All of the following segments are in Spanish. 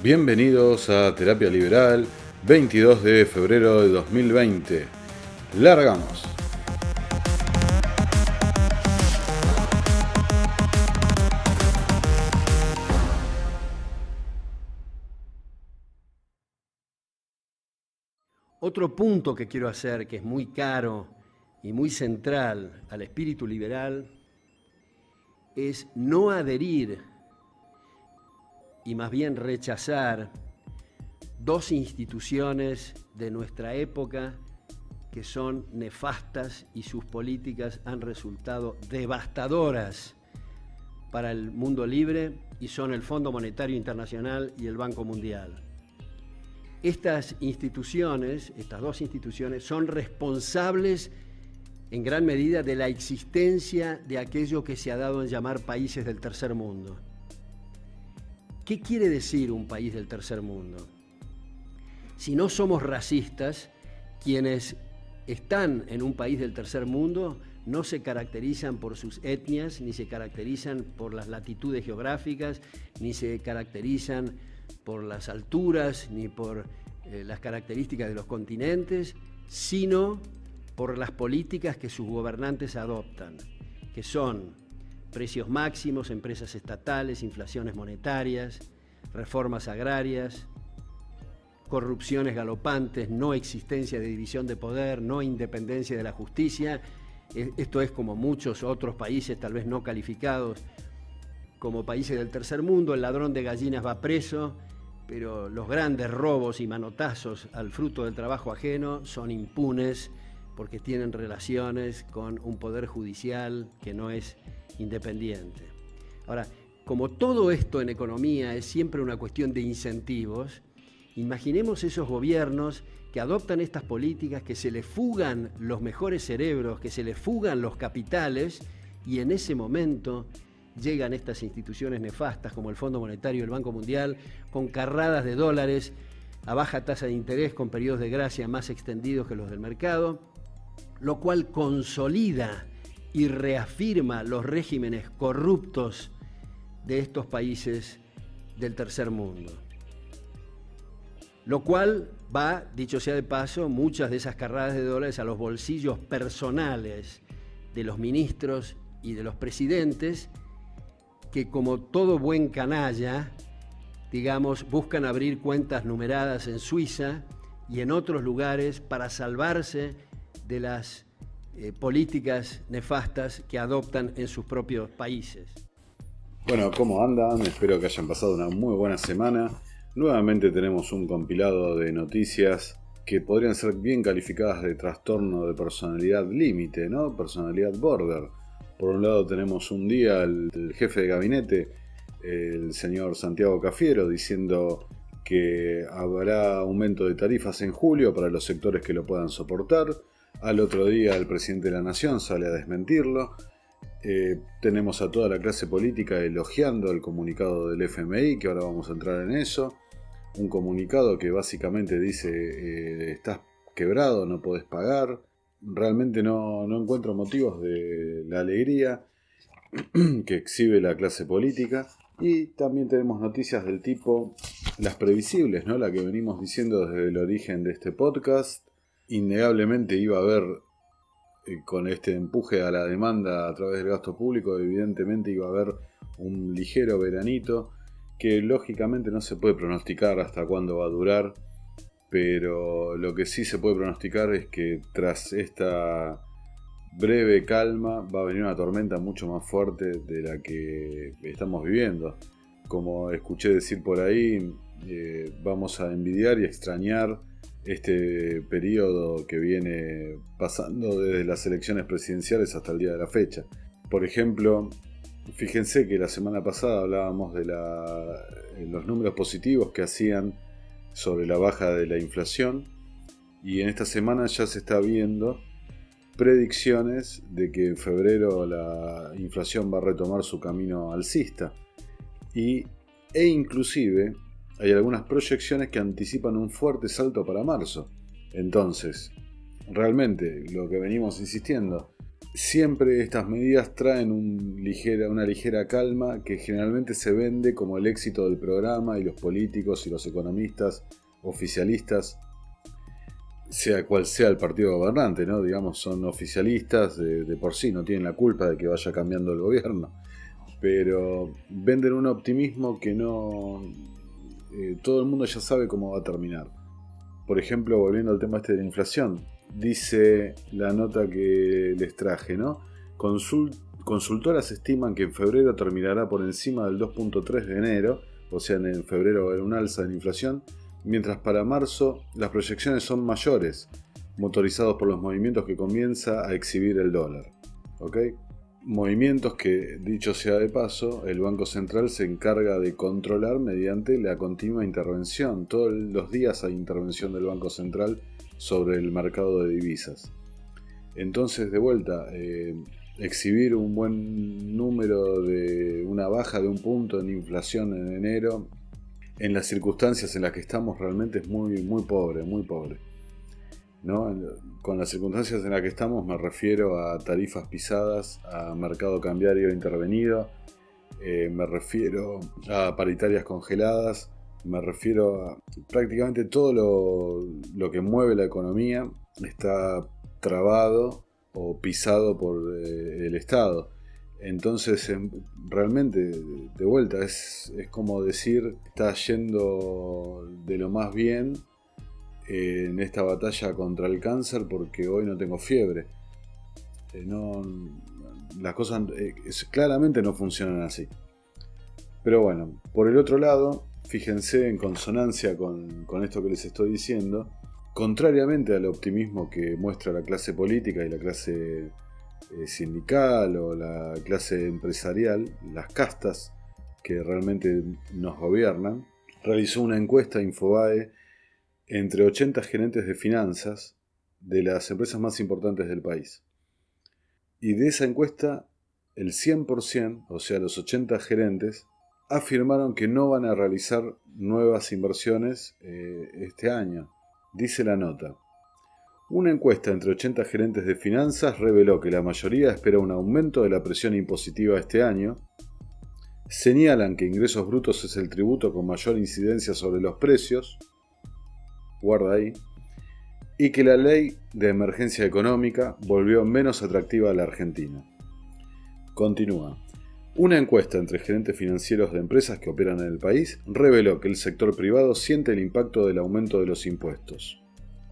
Bienvenidos a Terapia Liberal, 22 de febrero de 2020. ¡Largamos! Otro punto que quiero hacer, que es muy caro y muy central al espíritu liberal, es no adherir y más bien rechazar dos instituciones de nuestra época que son nefastas y sus políticas han resultado devastadoras para el mundo libre y son el Fondo Monetario Internacional y el Banco Mundial. Estas dos instituciones, son responsables en gran medida de la existencia de aquello que se ha dado en llamar países del tercer mundo. ¿Qué quiere decir un país del tercer mundo? Si no somos racistas, quienes están en un país del tercer mundo no se caracterizan por sus etnias, ni se caracterizan por las latitudes geográficas, ni se caracterizan por las alturas, ni por las características de los continentes, sino por las políticas que sus gobernantes adoptan, que son precios máximos, empresas estatales, inflaciones monetarias, reformas agrarias, corrupciones galopantes, no existencia de división de poder, no independencia de la justicia. Esto es como muchos otros países, tal vez no calificados como países del tercer mundo. El ladrón de gallinas va preso, pero los grandes robos y manotazos al fruto del trabajo ajeno son impunes porque tienen relaciones con un poder judicial que no es independiente. Ahora, como todo esto en economía es siempre una cuestión de incentivos, imaginemos esos gobiernos que adoptan estas políticas, que se les fugan los mejores cerebros, que se les fugan los capitales, y en ese momento llegan estas instituciones nefastas como el Fondo Monetario y el Banco Mundial con carradas de dólares a baja tasa de interés, con periodos de gracia más extendidos que los del mercado, lo cual consolida y reafirma los regímenes corruptos de estos países del tercer mundo. Lo cual va, dicho sea de paso, muchas de esas carradas de dólares a los bolsillos personales de los ministros y de los presidentes, que como todo buen canalla, digamos, buscan abrir cuentas numeradas en Suiza y en otros lugares para salvarse de las políticas nefastas que adoptan en sus propios países. Bueno, ¿cómo andan? Espero que hayan pasado una muy buena semana. Nuevamente tenemos un compilado de noticias que podrían ser bien calificadas de trastorno de personalidad límite, ¿no? Personalidad border. Por un lado tenemos un día el jefe de gabinete, el señor Santiago Cafiero, diciendo que habrá aumento de tarifas en julio para los sectores que lo puedan soportar. Al otro día el presidente de la Nación sale a desmentirlo. Tenemos a toda la clase política elogiando el comunicado del FMI, que ahora vamos a entrar en eso. Un comunicado que básicamente dice, estás quebrado, no podés pagar. Realmente no encuentro motivos de la alegría que exhibe la clase política. Y también tenemos noticias del tipo, las previsibles, ¿no? La que venimos diciendo desde el origen de este podcast. Innegablemente iba a haber, con este empuje a la demanda a través del gasto público, evidentemente iba a haber un ligero veranito, que lógicamente no se puede pronosticar hasta cuándo va a durar. Pero lo que sí se puede pronosticar es que tras esta breve calma va a venir una tormenta mucho más fuerte de la que estamos viviendo. Como escuché decir por ahí, vamos a envidiar y extrañar este periodo que viene pasando desde las elecciones presidenciales hasta el día de la fecha. Por ejemplo, fíjense que la semana pasada hablábamos de los números positivos que hacían sobre la baja de la inflación, y en esta semana ya se está viendo predicciones de que en febrero la inflación va a retomar su camino alcista, e inclusive hay algunas proyecciones que anticipan un fuerte salto para marzo. Entonces, realmente lo que venimos insistiendo, siempre estas medidas traen una ligera calma que generalmente se vende como el éxito del programa, y los políticos y los economistas oficialistas, sea cual sea el partido gobernante, ¿no? Digamos, son oficialistas de por sí, no tienen la culpa de que vaya cambiando el gobierno, pero venden un optimismo que no... todo el mundo ya sabe cómo va a terminar. Por ejemplo, volviendo al tema este de la inflación, dice la nota que les traje, ¿no? Consultoras estiman que en febrero terminará por encima del 2.3 de enero, o sea, en febrero va a haber un alza de la inflación, mientras para marzo las proyecciones son mayores, motorizados por los movimientos que comienza a exhibir el dólar. ¿Ok? Movimientos que, dicho sea de paso, el Banco Central se encarga de controlar mediante la continua intervención. Todos los días hay intervención del Banco Central sobre el mercado de divisas. Entonces, de vuelta, exhibir un buen número de una baja de un punto en inflación en enero, en las circunstancias en las que estamos, realmente es muy, muy pobre, muy pobre, ¿no? Con las circunstancias en las que estamos me refiero a tarifas pisadas, a mercado cambiario intervenido, me refiero a paritarias congeladas, me refiero a prácticamente todo lo que mueve la economía está trabado o pisado por el Estado. Entonces, realmente, de vuelta, es como decir, está yendo de lo más bien en esta batalla contra el cáncer porque hoy no tengo fiebre. Las cosas claramente no funcionan así. Pero bueno, por el otro lado, fíjense, en consonancia con esto que les estoy diciendo, contrariamente al optimismo que muestra la clase política y la clase sindical o la clase empresarial, las castas que realmente nos gobiernan, realizó una encuesta Infobae entre 80 gerentes de finanzas de las empresas más importantes del país. Y de esa encuesta, el 100%, o sea, los 80 gerentes, afirmaron que no van a realizar nuevas inversiones este año. Dice la nota: una encuesta entre 80 gerentes de finanzas reveló que la mayoría espera un aumento de la presión impositiva este año. Señalan que ingresos brutos es el tributo con mayor incidencia sobre los precios, guarda ahí, y que la ley de emergencia económica volvió menos atractiva a la Argentina. Continúa. Una encuesta entre gerentes financieros de empresas que operan en el país reveló que el sector privado siente el impacto del aumento de los impuestos.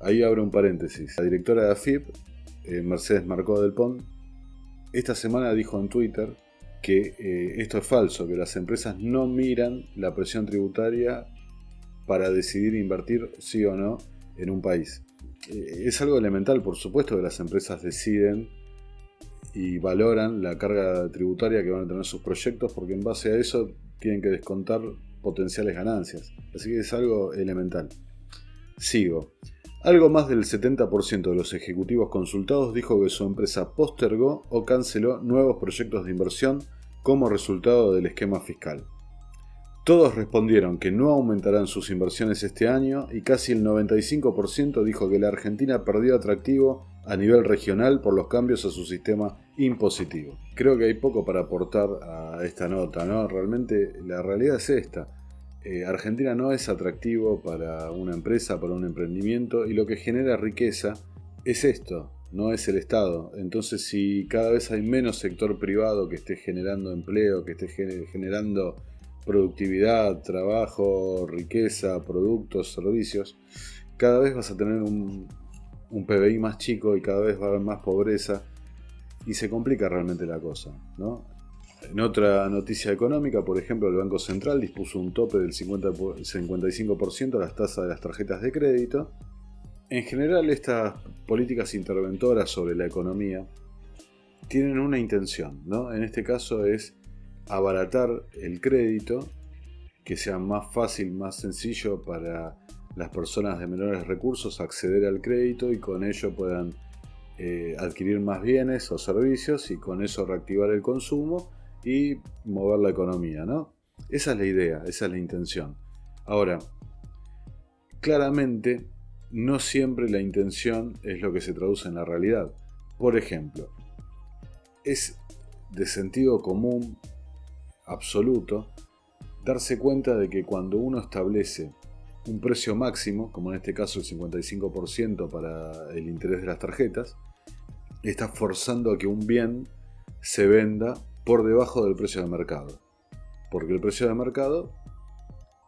Ahí abro un paréntesis. La directora de AFIP, Mercedes Marcó del Pont, esta semana dijo en Twitter que esto es falso, que las empresas no miran la presión tributaria para decidir invertir sí o no en un país. Es algo elemental, por supuesto, que las empresas deciden y valoran la carga tributaria que van a tener sus proyectos, porque en base a eso tienen que descontar potenciales ganancias. Así que es algo elemental. Sigo. Algo más del 70% de los ejecutivos consultados dijo que su empresa postergó o canceló nuevos proyectos de inversión como resultado del esquema fiscal. Todos respondieron que no aumentarán sus inversiones este año y casi el 95% dijo que la Argentina perdió atractivo a nivel regional por los cambios a su sistema impositivo. Creo que hay poco para aportar a esta nota, ¿no? Realmente la realidad es esta. Argentina no es atractivo para una empresa, para un emprendimiento, y lo que genera riqueza es esto, no es el Estado. Entonces, si cada vez hay menos sector privado que esté generando empleo, que esté generando productividad, trabajo, riqueza, productos, servicios, cada vez vas a tener un PBI más chico y cada vez va a haber más pobreza y se complica realmente la cosa, ¿no? En otra noticia económica, por ejemplo, el Banco Central dispuso un tope del 55% a las tasas de las tarjetas de crédito. En general, estas políticas interventoras sobre la economía tienen una intención, ¿no? En este caso es abaratar el crédito, que sea más fácil, más sencillo para las personas de menores recursos acceder al crédito y con ello puedan adquirir más bienes o servicios y con eso reactivar el consumo y mover la economía, ¿no? Esa es la idea, esa es la intención. Ahora, claramente no siempre la intención es lo que se traduce en la realidad. Por ejemplo, es de sentido común absoluto darse cuenta de que cuando uno establece un precio máximo, como en este caso el 55% para el interés de las tarjetas, está forzando a que un bien se venda por debajo del precio de mercado. Porque el precio de mercado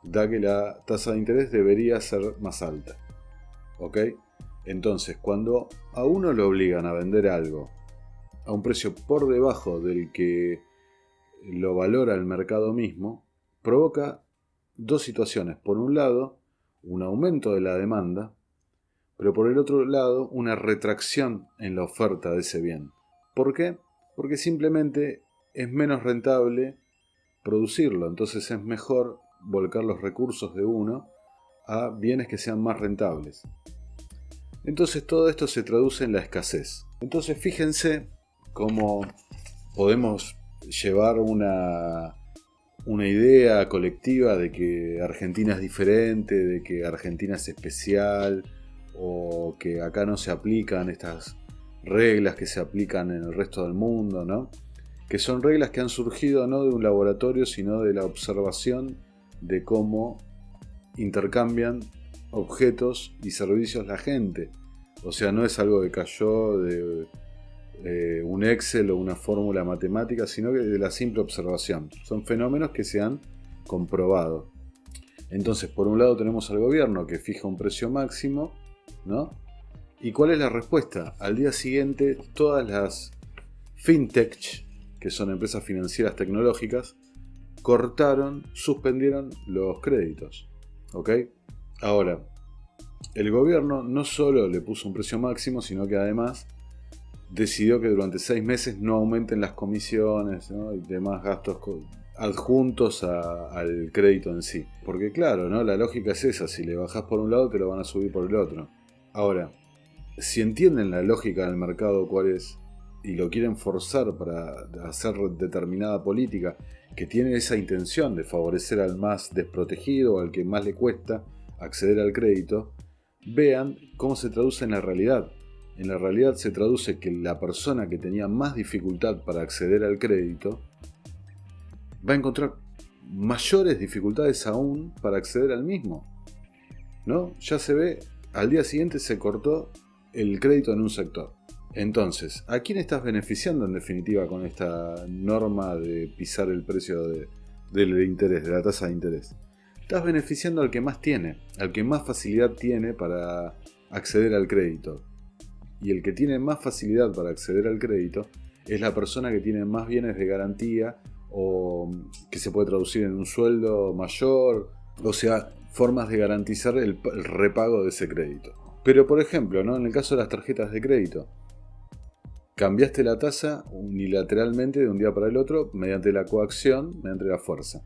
da que la tasa de interés debería ser más alta. ¿Ok? Entonces, cuando a uno lo obligan a vender algo a un precio por debajo del que lo valora el mercado mismo, provoca dos situaciones. Por un lado, un aumento de la demanda, pero por el otro lado, una retracción en la oferta de ese bien. ¿Por qué? Porque simplemente es menos rentable producirlo, entonces es mejor volcar los recursos de uno a bienes que sean más rentables. Entonces todo esto se traduce en la escasez. Entonces fíjense cómo podemos llevar una idea colectiva de que Argentina es diferente, de que Argentina es especial, o que acá no se aplican estas reglas que se aplican en el resto del mundo, ¿no? Que son reglas que han surgido no de un laboratorio, sino de la observación de cómo intercambian objetos y servicios la gente. O sea, no es algo que cayó de un Excel o una fórmula matemática, sino que de la simple observación. Son fenómenos que se han comprobado. Entonces, por un lado tenemos al gobierno que fija un precio máximo, ¿no? ¿Y cuál es la respuesta? Al día siguiente, todas las fintech, que son empresas financieras tecnológicas, suspendieron los créditos. ¿Ok? Ahora, el gobierno no solo le puso un precio máximo, sino que además decidió que durante 6 meses no aumenten las comisiones, ¿no? Y demás gastos adjuntos al crédito en sí. Porque claro, ¿no? La lógica es esa, si le bajás por un lado te lo van a subir por el otro. Ahora, si entienden la lógica del mercado cuál es, y lo quieren forzar para hacer determinada política que tiene esa intención de favorecer al más desprotegido o al que más le cuesta acceder al crédito, vean cómo se traduce en la realidad. En la realidad se traduce que la persona que tenía más dificultad para acceder al crédito va a encontrar mayores dificultades aún para acceder al mismo, ¿no? Ya se ve, al día siguiente se cortó el crédito en un sector. Entonces, ¿a quién estás beneficiando en definitiva con esta norma de pisar el precio del interés, de la tasa de interés? Estás beneficiando al que más tiene, al que más facilidad tiene para acceder al crédito. Y el que tiene más facilidad para acceder al crédito es la persona que tiene más bienes de garantía o que se puede traducir en un sueldo mayor, o sea, formas de garantizar el repago de ese crédito. Pero por ejemplo, ¿no? En el caso de las tarjetas de crédito, cambiaste la tasa unilateralmente de un día para el otro mediante la coacción, mediante la fuerza.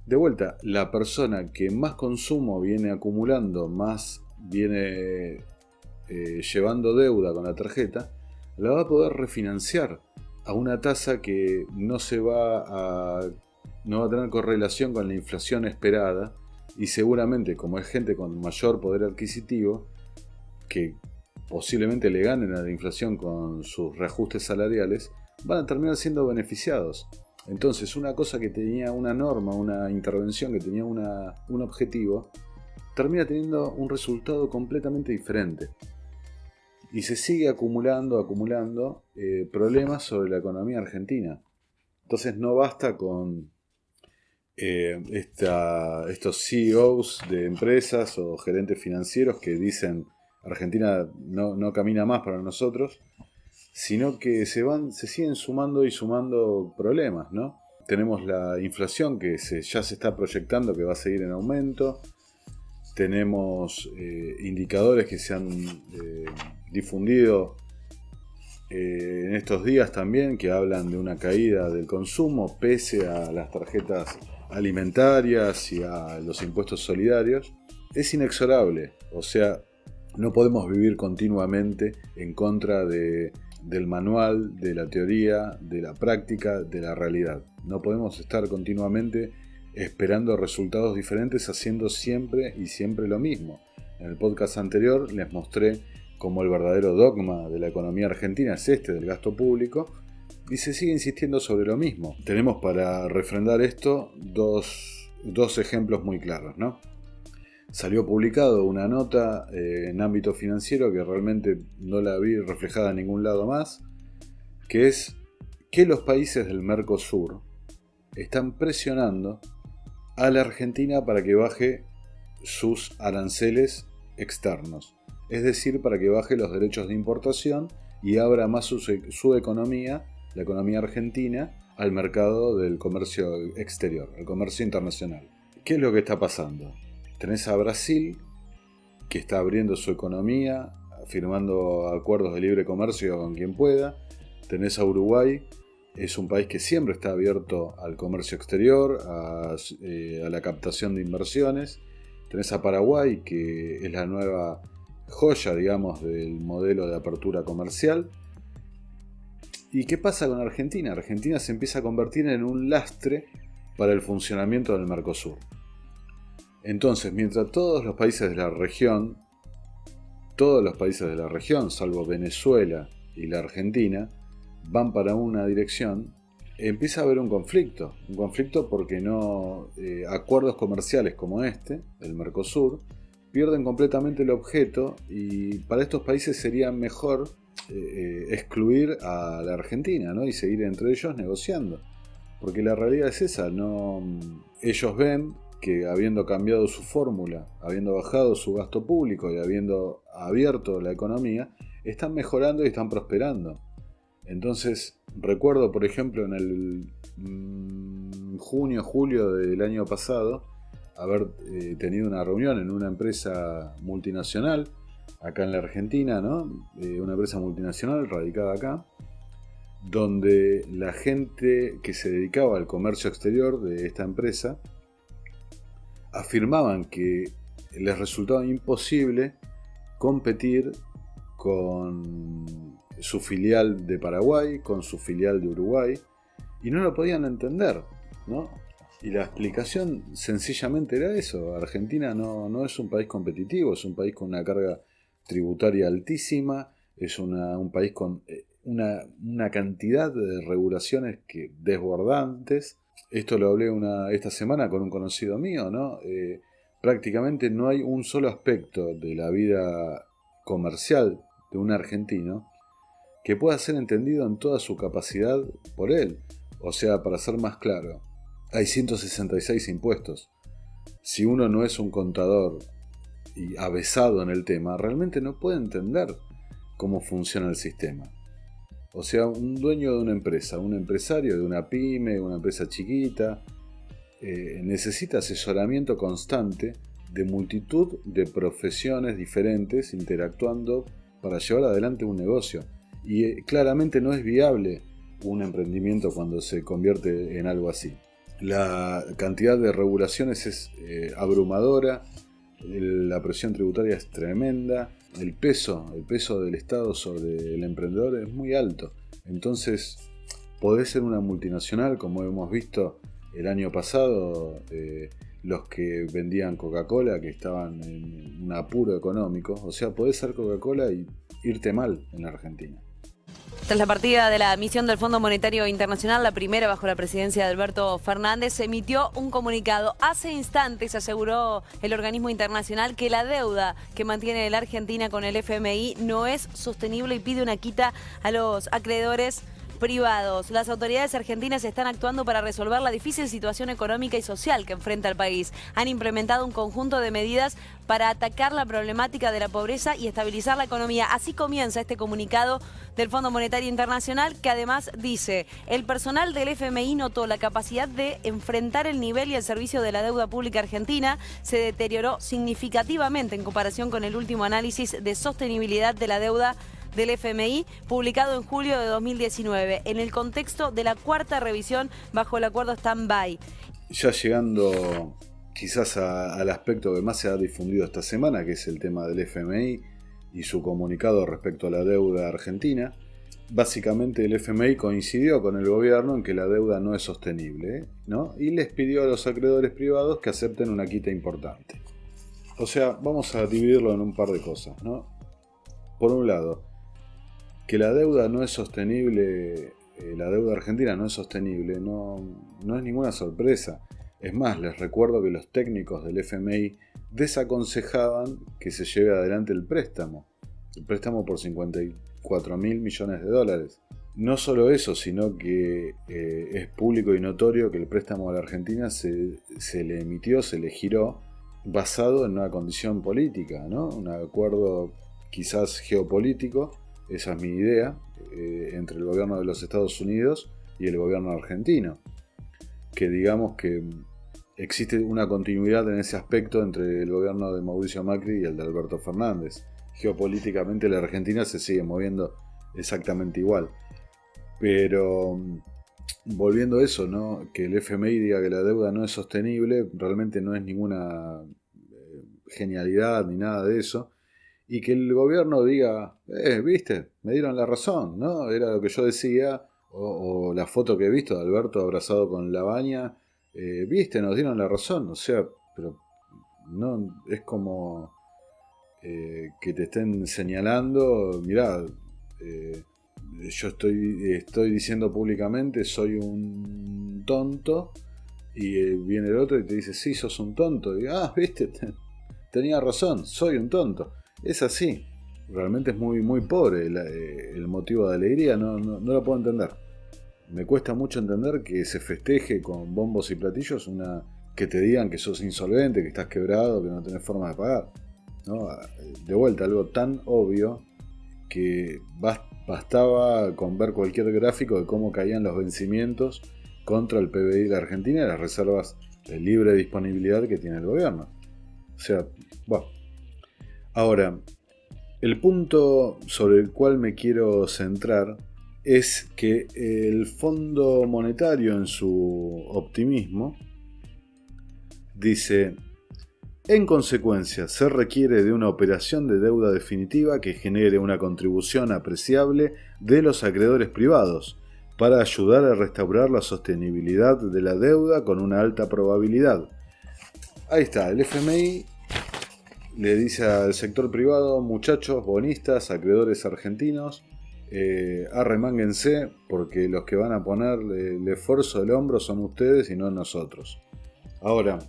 De vuelta, la persona que más consumo viene acumulando, más viene llevando deuda con la tarjeta, la va a poder refinanciar a una tasa que no va a tener correlación con la inflación esperada, y seguramente, como es gente con mayor poder adquisitivo, que posiblemente le ganen a la inflación con sus reajustes salariales, van a terminar siendo beneficiados. Entonces, una cosa que tenía una norma, una intervención que tenía un objetivo, termina teniendo un resultado completamente diferente. Y se sigue acumulando problemas sobre la economía argentina. Entonces no basta con estos CEOs de empresas o gerentes financieros que dicen Argentina no camina más para nosotros, sino que se siguen sumando y sumando problemas, ¿no? Tenemos la inflación que ya se está proyectando que va a seguir en aumento. Tenemos indicadores que se han difundido en estos días también, que hablan de una caída del consumo pese a las tarjetas alimentarias y a los impuestos solidarios. Es inexorable, o sea, no podemos vivir continuamente en contra del manual, de la teoría, de la práctica, de la realidad. No podemos estar continuamente esperando resultados diferentes haciendo siempre y siempre lo mismo. En el podcast anterior les mostré cómo el verdadero dogma de la economía argentina es del gasto público, y se sigue insistiendo sobre lo mismo. Tenemos para refrendar esto dos ejemplos muy claros, ¿no? Salió publicado una nota en ámbito financiero que realmente no la vi reflejada en ningún lado más, que es que los países del Mercosur están presionando a la Argentina para que baje sus aranceles externos, es decir, para que baje los derechos de importación y abra más su economía, la economía argentina, al mercado del comercio exterior, al comercio internacional. ¿Qué es lo que está pasando? Tenés a Brasil, que está abriendo su economía, firmando acuerdos de libre comercio con quien pueda. Tenés a Uruguay, es un país que siempre está abierto al comercio exterior, a la captación de inversiones. Tenés a Paraguay, que es la nueva joya, digamos, del modelo de apertura comercial. ¿Y qué pasa con Argentina? Argentina se empieza a convertir en un lastre para el funcionamiento del Mercosur. Entonces, mientras todos los países de la región, salvo Venezuela y la Argentina, van para una dirección, empieza a haber un conflicto porque acuerdos comerciales como este, el Mercosur, pierden completamente el objeto y para estos países sería mejor excluir a la Argentina, ¿no? Y seguir entre ellos negociando, porque la realidad es esa, ellos ven que habiendo cambiado su fórmula, habiendo bajado su gasto público y habiendo abierto la economía, están mejorando y están prosperando. Entonces, recuerdo, por ejemplo, en el julio del año pasado, haber tenido una reunión en una empresa multinacional, acá en la Argentina, ¿no? Una empresa multinacional radicada acá, donde la gente que se dedicaba al comercio exterior de esta empresa afirmaban que les resultaba imposible competir con su filial de Paraguay, con su filial de Uruguay, y no lo podían entender, ¿no? Y la explicación sencillamente era eso: Argentina no es un país competitivo, es un país con una carga tributaria altísima, es un país con una cantidad de regulaciones desbordantes. Esto lo hablé esta semana con un conocido mío, ¿no? Prácticamente no hay un solo aspecto de la vida comercial de un argentino que pueda ser entendido en toda su capacidad por él. O sea, para ser más claro, hay 166 impuestos. Si uno no es un contador y avesado en el tema, realmente no puede entender cómo funciona el sistema. O sea, un dueño de una empresa, un empresario de una pyme, una empresa chiquita, necesita asesoramiento constante de multitud de profesiones diferentes interactuando para llevar adelante un negocio. Y claramente no es viable un emprendimiento cuando se convierte en algo así. La cantidad de regulaciones es abrumadora, la presión tributaria es tremenda, el peso del Estado sobre el emprendedor es muy alto. Entonces, podés ser una multinacional, como hemos visto el año pasado, los que vendían Coca-Cola, que estaban en un apuro económico. O sea, podés ser Coca-Cola y irte mal en la Argentina. Tras la partida de la misión del Fondo Monetario Internacional, la primera bajo la presidencia de Alberto Fernández, se emitió un comunicado. Hace instantes aseguró el organismo internacional que la deuda que mantiene la Argentina con el FMI no es sostenible y pide una quita a los acreedores privados. Las autoridades argentinas están actuando para resolver la difícil situación económica y social que enfrenta el país. Han implementado un conjunto de medidas para atacar la problemática de la pobreza y estabilizar la economía. Así comienza este comunicado del Fondo Monetario Internacional, que además dice: el personal del FMI notó la capacidad de enfrentar el nivel y el servicio de la deuda pública argentina se deterioró significativamente en comparación con el último análisis de sostenibilidad de la deuda del FMI, publicado en julio de 2019, en el contexto de la cuarta revisión bajo el acuerdo stand-by. Ya llegando quizás al aspecto que más se ha difundido esta semana, que es el tema del FMI y su comunicado respecto a la deuda argentina. Básicamente el FMI coincidió con el gobierno en que la deuda no es sostenible, ¿no? Y les pidió a los acreedores privados que acepten una quita importante. O sea, vamos a dividirlo en un par de cosas, ¿no? Por un lado, que la deuda no es sostenible la deuda argentina no es sostenible, no es ninguna sorpresa. Es más, les recuerdo que los técnicos del FMI desaconsejaban que se lleve adelante el préstamo por 54.000 millones de dólares. No solo eso, sino que es público y notorio que el préstamo a la Argentina se le emitió, se le giró, basado en una condición política, ¿no? Un acuerdo quizás geopolítico, esa es mi idea, entre el gobierno de los Estados Unidos y el gobierno argentino. Que digamos que existe una continuidad en ese aspecto entre el gobierno de Mauricio Macri y el de Alberto Fernández. Geopolíticamente la Argentina se sigue moviendo exactamente igual. Pero volviendo a eso, ¿no? Que el FMI diga que la deuda no es sostenible, realmente no es ninguna genialidad ni nada de eso. Y que el gobierno diga, viste, me dieron la razón, ¿no? Era lo que yo decía, o la foto que he visto de Alberto abrazado con Lavagna, viste, nos dieron la razón, o sea, pero no es como que te estén señalando, mirá, yo estoy diciendo públicamente soy un tonto, y viene el otro y te dice, sí, sos un tonto, y viste, tenía razón, soy un tonto. Es así, realmente es muy, muy pobre el motivo de alegría, no lo puedo entender. Me cuesta mucho entender que se festeje con bombos y platillos que te digan que sos insolvente, que estás quebrado, que no tenés forma de pagar, ¿no? De vuelta, algo tan obvio que bastaba con ver cualquier gráfico de cómo caían los vencimientos contra el PBI de la Argentina y las reservas de libre disponibilidad que tiene el gobierno. O sea, bueno. Ahora, el punto sobre el cual me quiero centrar es que el Fondo Monetario, en su optimismo, dice: en consecuencia, se requiere de una operación de deuda definitiva que genere una contribución apreciable de los acreedores privados para ayudar a restaurar la sostenibilidad de la deuda con una alta probabilidad. Ahí está, el FMI le dice al sector privado: muchachos, bonistas, acreedores argentinos, arremánguense, porque los que van a poner el esfuerzo del hombro son ustedes y no nosotros. Ahora,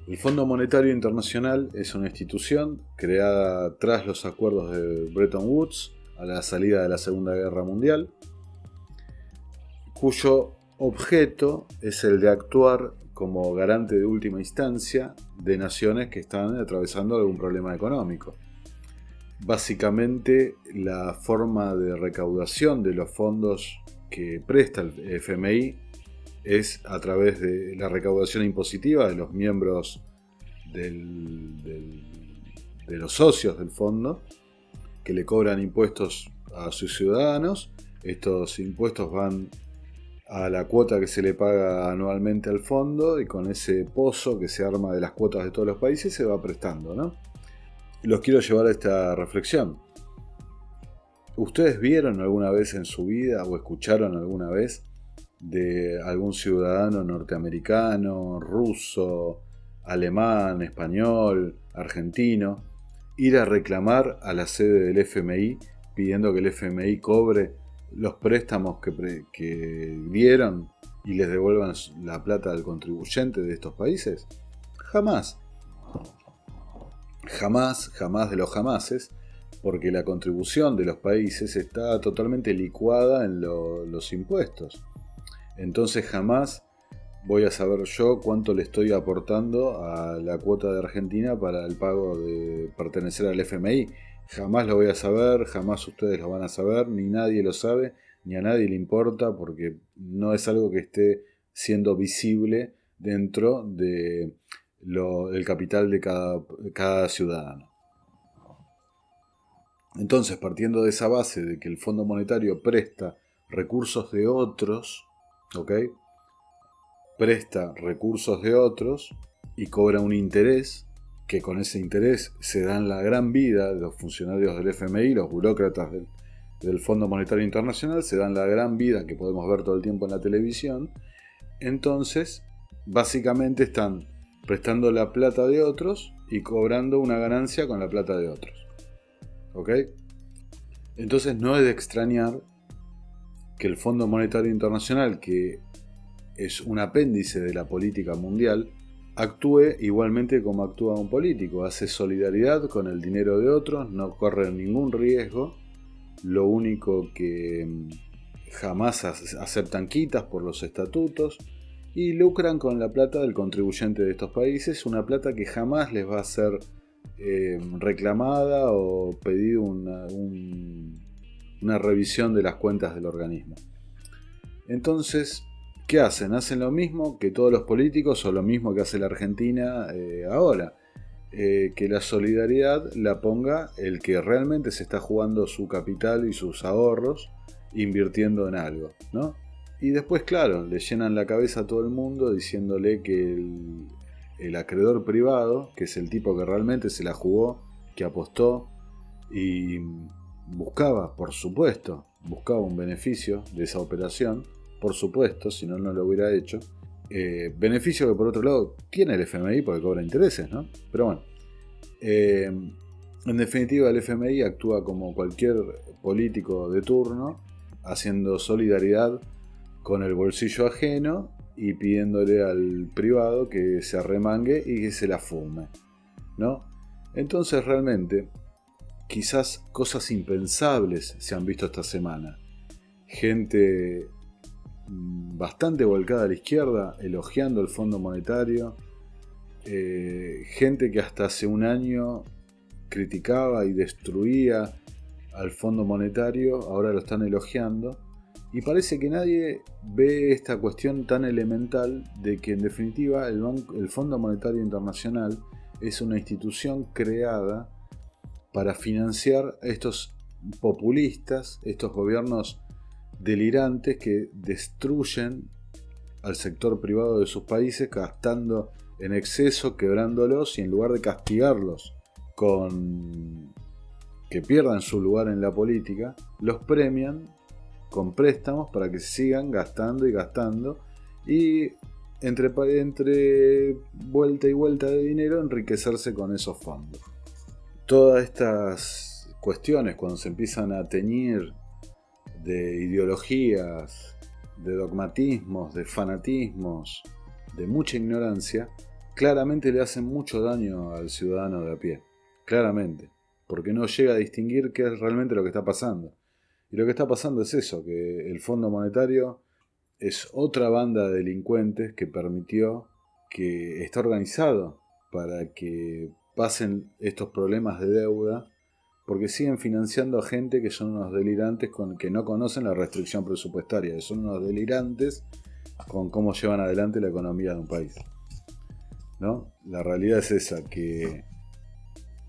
el Fondo Monetario Internacional es una institución creada tras los acuerdos de Bretton Woods a la salida de la Segunda Guerra Mundial, cuyo objeto es el de actuar como garante de última instancia de naciones que están atravesando algún problema económico. Básicamente, la forma de recaudación de los fondos que presta el FMI es a través de la recaudación impositiva de los miembros de los socios del fondo, que le cobran impuestos a sus ciudadanos. Estos impuestos van a la cuota que se le paga anualmente al fondo, y con ese pozo que se arma de las cuotas de todos los países se va prestando, ¿no? Los quiero llevar a esta reflexión. ¿Ustedes vieron alguna vez en su vida o escucharon alguna vez de algún ciudadano norteamericano, ruso, alemán, español, argentino ir a reclamar a la sede del FMI pidiendo que el FMI cobre los préstamos que dieron y les devuelvan la plata al contribuyente de estos países? Jamás. Jamás de los jamases, porque la contribución de los países está totalmente licuada en los impuestos. Entonces jamás voy a saber yo cuánto le estoy aportando a la cuota de Argentina para el pago de pertenecer al FMI. Jamás lo voy a saber, jamás ustedes lo van a saber, ni nadie lo sabe, ni a nadie le importa, porque no es algo que esté siendo visible dentro del capital de cada ciudadano. Entonces, partiendo de esa base de que el Fondo Monetario presta recursos de otros, ¿ok? Presta recursos de otros y cobra un interés, que con ese interés se dan la gran vida de los funcionarios del FMI, los burócratas del Fondo Monetario Internacional, se dan la gran vida que podemos ver todo el tiempo en la televisión. Entonces, básicamente están prestando la plata de otros y cobrando una ganancia con la plata de otros. ¿Ok? Entonces no es de extrañar que el Fondo Monetario Internacional, que es un apéndice de la política mundial, actúe igualmente como actúa un político. Hace solidaridad con el dinero de otros, no corre ningún riesgo. Lo único que jamás aceptan quitas por los estatutos y lucran con la plata del contribuyente de estos países, una plata que jamás les va a ser reclamada o pedido una revisión de las cuentas del organismo. Entonces, ¿qué hacen? Hacen lo mismo que todos los políticos o lo mismo que hace la Argentina ahora. Que la solidaridad la ponga el que realmente se está jugando su capital y sus ahorros invirtiendo en algo, ¿no? Y después, claro, le llenan la cabeza a todo el mundo diciéndole que el acreedor privado, que es el tipo que realmente se la jugó, que apostó y buscaba, por supuesto, un beneficio de esa operación, por supuesto, si no, no lo hubiera hecho. Beneficio que por otro lado tiene el FMI porque cobra intereses, ¿no? Pero bueno, en definitiva el FMI actúa como cualquier político de turno, haciendo solidaridad con el bolsillo ajeno y pidiéndole al privado que se arremangue y que se la fume, ¿no? Entonces realmente quizás cosas impensables se han visto esta semana. Gente bastante volcada a la izquierda, elogiando el Fondo Monetario, gente que hasta hace un año criticaba y destruía al Fondo Monetario, ahora lo están elogiando, y parece que nadie ve esta cuestión tan elemental de que en definitiva el Fondo Monetario Internacional es una institución creada para financiar a estos populistas, estos gobiernos delirantes que destruyen al sector privado de sus países gastando en exceso, quebrándolos, y en lugar de castigarlos con que pierdan su lugar en la política, los premian con préstamos para que sigan gastando y gastando y entre vuelta y vuelta de dinero enriquecerse con esos fondos. Todas estas cuestiones, cuando se empiezan a teñir de ideologías, de dogmatismos, de fanatismos, de mucha ignorancia, claramente le hacen mucho daño al ciudadano de a pie. Claramente. Porque no llega a distinguir qué es realmente lo que está pasando. Y lo que está pasando es eso, que el Fondo Monetario es otra banda de delincuentes que permitió, que está organizado para que pasen estos problemas de deuda, porque siguen financiando a gente que son unos delirantes que no conocen la restricción presupuestaria, que son unos delirantes con cómo llevan adelante la economía de un país, ¿no? La realidad es esa, que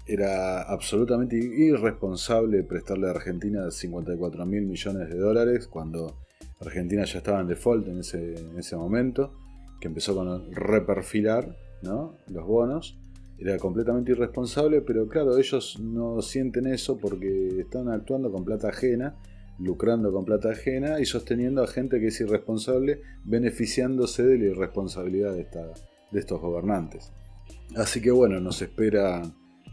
era absolutamente irresponsable prestarle a Argentina 54 mil millones de dólares cuando Argentina ya estaba en default en ese momento, que empezó con reperfilar, ¿no?, los bonos. Era completamente irresponsable, pero claro, ellos no sienten eso porque están actuando con plata ajena, lucrando con plata ajena y sosteniendo a gente que es irresponsable, beneficiándose de la irresponsabilidad de estos gobernantes. Así que bueno, nos espera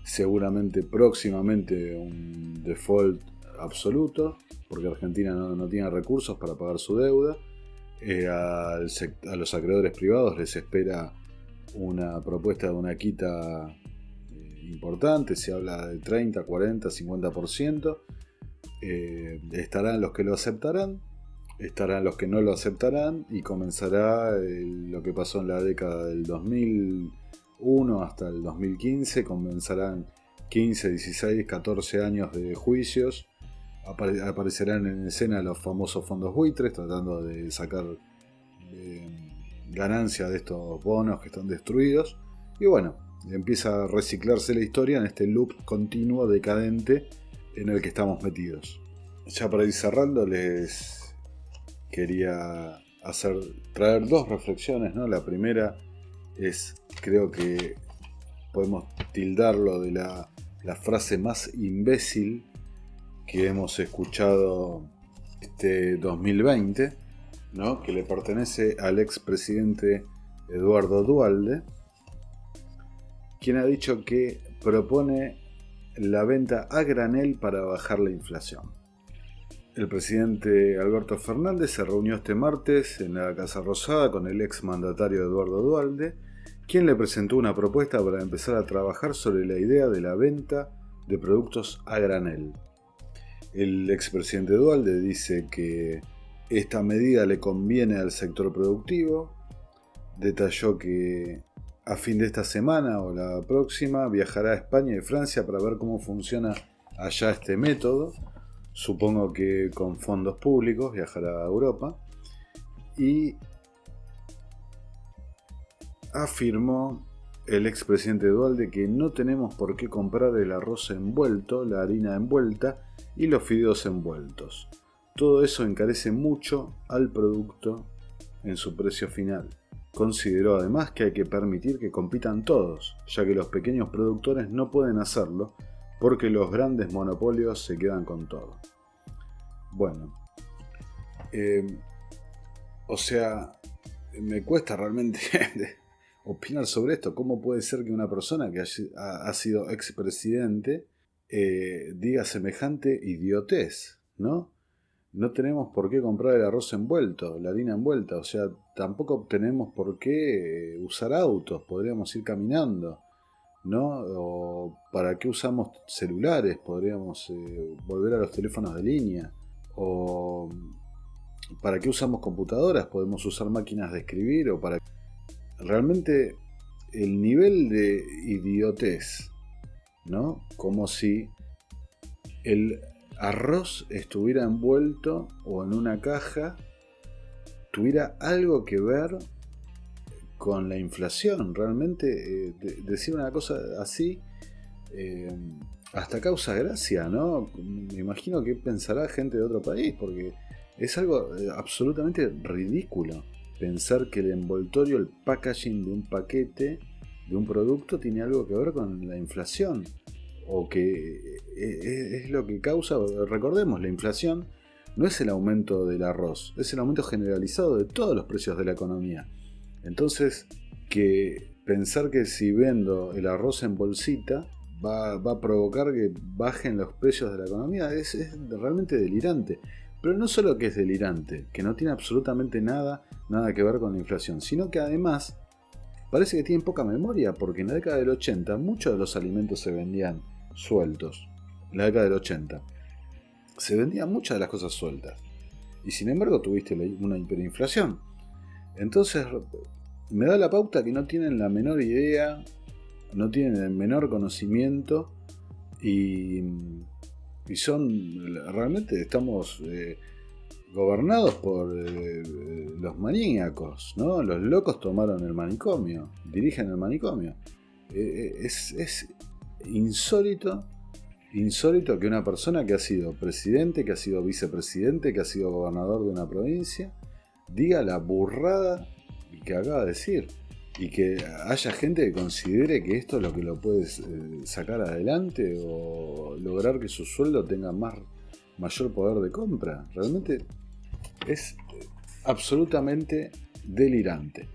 seguramente próximamente un default absoluto, porque Argentina no tiene recursos para pagar su deuda. A los acreedores privados les espera una propuesta de una quita importante, se habla de 30, 40, 50%. Estarán los que lo aceptarán, estarán los que no lo aceptarán, y comenzará lo que pasó en la década del 2001 hasta el 2015, comenzarán 15, 16, 14 años de juicios, aparecerán en escena los famosos fondos buitres tratando de sacar ganancia de estos bonos que están destruidos, y bueno, empieza a reciclarse la historia en este loop continuo decadente en el que estamos metidos. Ya para ir cerrando, les quería traer dos reflexiones, ¿no? La primera es, creo que podemos tildarlo de la frase más imbécil que hemos escuchado este 2020, ¿no?, que le pertenece al expresidente Eduardo Duhalde, quien ha dicho que propone la venta a granel para bajar la inflación. El presidente Alberto Fernández se reunió este martes en la Casa Rosada con el ex mandatario Eduardo Duhalde, quien le presentó una propuesta para empezar a trabajar sobre la idea de la venta de productos a granel. El expresidente Duhalde dice que esta medida le conviene al sector productivo. Detalló que a fin de esta semana o la próxima viajará a España y Francia para ver cómo funciona allá este método. Supongo que con fondos públicos viajará a Europa. Y afirmó el expresidente Duhalde que no tenemos por qué comprar el arroz envuelto, la harina envuelta y los fideos envueltos. Todo eso encarece mucho al producto en su precio final. Consideró además que hay que permitir que compitan todos, ya que los pequeños productores no pueden hacerlo porque los grandes monopolios se quedan con todo. Bueno, me cuesta realmente opinar sobre esto. ¿Cómo puede ser que una persona que ha sido expresidente diga semejante idiotez, ¿no? No tenemos por qué comprar el arroz envuelto, la harina envuelta, o sea, tampoco tenemos por qué usar autos, podríamos ir caminando, ¿no? O ¿para qué usamos celulares? Podríamos volver a los teléfonos de línea. O ¿para qué usamos computadoras? Podemos usar máquinas de escribir. O para... Realmente el nivel de idiotez, ¿no? Como si el arroz estuviera envuelto o en una caja, tuviera algo que ver con la inflación. Realmente decir una cosa así hasta causa gracia, ¿no? Me imagino que pensará gente de otro país, porque es algo absolutamente ridículo pensar que el envoltorio, el packaging de un paquete, de un producto, tiene algo que ver con la inflación, o que es lo que causa. Recordemos, la inflación no es el aumento del arroz, es el aumento generalizado de todos los precios de la economía. Entonces, que pensar que si vendo el arroz en bolsita va a provocar que bajen los precios de la economía es realmente delirante. Pero no solo que es delirante, que no tiene absolutamente nada que ver con la inflación, sino que además parece que tienen poca memoria, porque en la década del 80 muchos de los alimentos se vendían sueltos. En la década del 80 se vendían muchas de las cosas sueltas, y sin embargo tuviste una hiperinflación. Entonces me da la pauta que no tienen la menor idea, no tienen el menor conocimiento, y realmente estamos gobernados por los maníacos, ¿no? Los locos tomaron el manicomio, dirigen el manicomio. Es insólito que una persona que ha sido presidente, que ha sido vicepresidente, que ha sido gobernador de una provincia, diga la burrada que acaba de decir, y que haya gente que considere que esto es lo que lo puede sacar adelante o lograr que su sueldo tenga mayor poder de compra. Realmente es absolutamente delirante.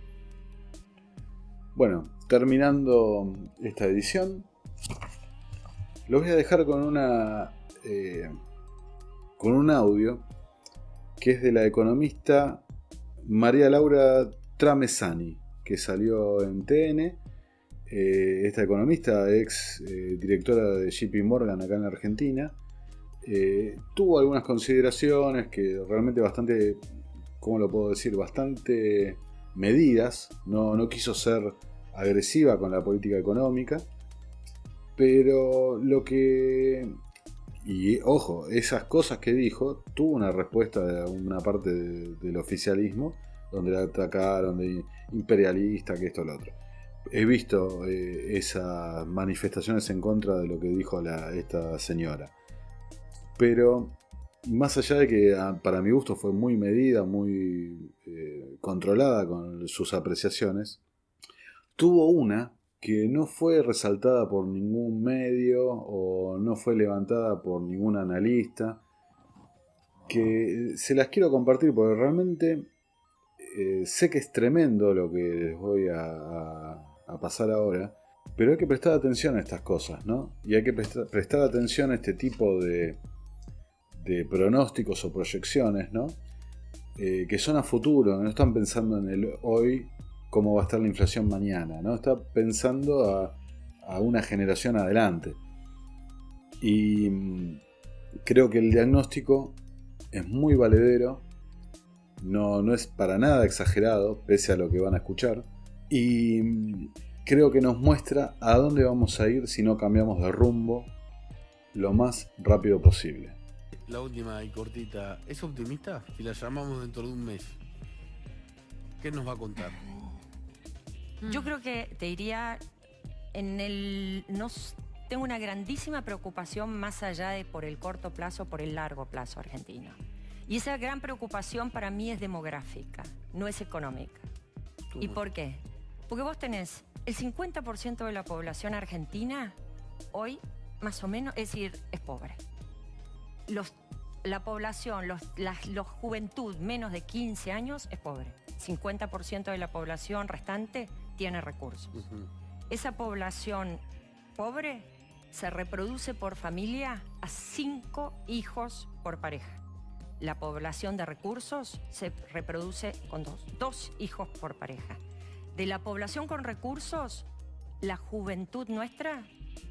Bueno, terminando esta edición, los voy a dejar con un audio que es de la economista María Laura Tramesani, que salió en TN. Esta economista, ex directora de JP Morgan acá en la Argentina, tuvo algunas consideraciones que realmente bastante, ¿cómo lo puedo decir? Bastante medidas. No quiso ser agresiva con la política económica, pero y ojo, esas cosas que dijo, tuvo una respuesta de una parte del oficialismo, donde la atacaron de imperialista, que esto o lo otro. He visto esas manifestaciones en contra de lo que dijo esta señora. Pero más allá de que para mi gusto fue muy medida, muy controlada con sus apreciaciones, tuvo una que no fue resaltada por ningún medio o no fue levantada por ningún analista, que se las quiero compartir porque realmente sé que es tremendo lo que les voy a pasar ahora, pero hay que prestar atención a estas cosas, ¿no? Y hay que prestar atención a este tipo de de pronósticos o proyecciones, ¿no? Que son a futuro, no están pensando en el hoy, cómo va a estar la inflación mañana, ¿no? Está pensando a una generación adelante. Y creo que el diagnóstico es muy valedero, no es para nada exagerado, pese a lo que van a escuchar, y creo que nos muestra a dónde vamos a ir si no cambiamos de rumbo lo más rápido posible. La última y cortita, ¿es optimista? Si la llamamos dentro de un mes, ¿qué nos va a contar? Yo creo que te diría, tengo una grandísima preocupación más allá de por el corto plazo, por el largo plazo argentino. Y esa gran preocupación para mí es demográfica, no es económica. ¿Y por qué? Porque vos tenés el 50% de la población argentina hoy, más o menos, es decir, es pobre. La población, la juventud menos de 15 años es pobre. 50% de la población restante tiene recursos. Esa población pobre se reproduce por familia a 5 hijos por pareja. La población de recursos se reproduce con 2 hijos por pareja. De la población con recursos, la juventud nuestra,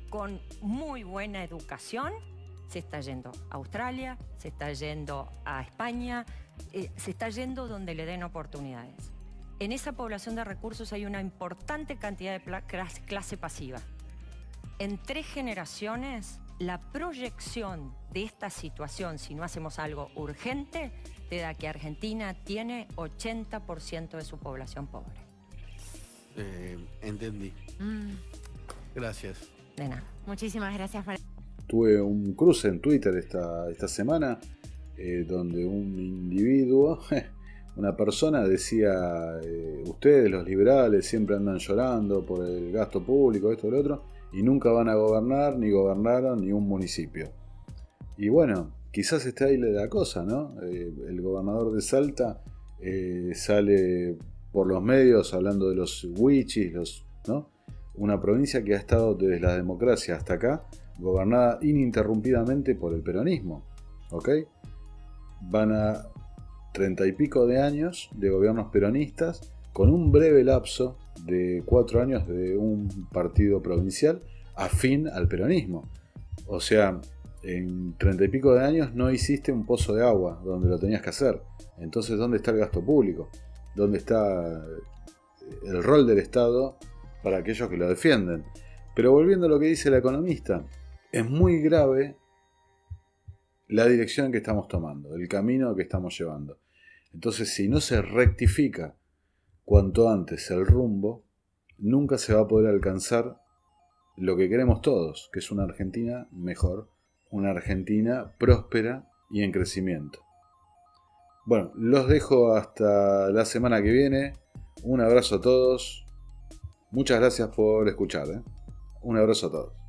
con muy buena educación, se está yendo a Australia, se está yendo a España, se está yendo donde le den oportunidades. En esa población de recursos hay una importante cantidad de clase pasiva. En 3 generaciones, la proyección de esta situación, si no hacemos algo urgente, te da que Argentina tiene 80% de su población pobre. Entendí. Gracias. De nada. Muchísimas gracias. Tuve un cruce en Twitter esta semana donde un individuo, una persona decía, ustedes los liberales siempre andan llorando por el gasto público, esto y lo otro, y nunca van a gobernar, ni gobernaron ni un municipio. Y bueno, quizás esté ahí la cosa, ¿no? El gobernador de Salta sale por los medios hablando de los huichis, ¿no? Una provincia que ha estado desde la democracia hasta acá gobernada ininterrumpidamente por el peronismo, ¿ok? Van a 30 y pico de años de gobiernos peronistas con un breve lapso de 4 años de un partido provincial afín al peronismo. O sea, en 30 y pico de años no hiciste un pozo de agua donde lo tenías que hacer. Entonces, ¿dónde está el gasto público? ¿Dónde está el rol del Estado para aquellos que lo defienden? Pero volviendo a lo que dice la economista, es muy grave la dirección que estamos tomando, el camino que estamos llevando. Entonces, si no se rectifica cuanto antes el rumbo, nunca se va a poder alcanzar lo que queremos todos, que es una Argentina mejor, una Argentina próspera y en crecimiento. Bueno, los dejo hasta la semana que viene. Un abrazo a todos. Muchas gracias por escuchar. Un abrazo a todos.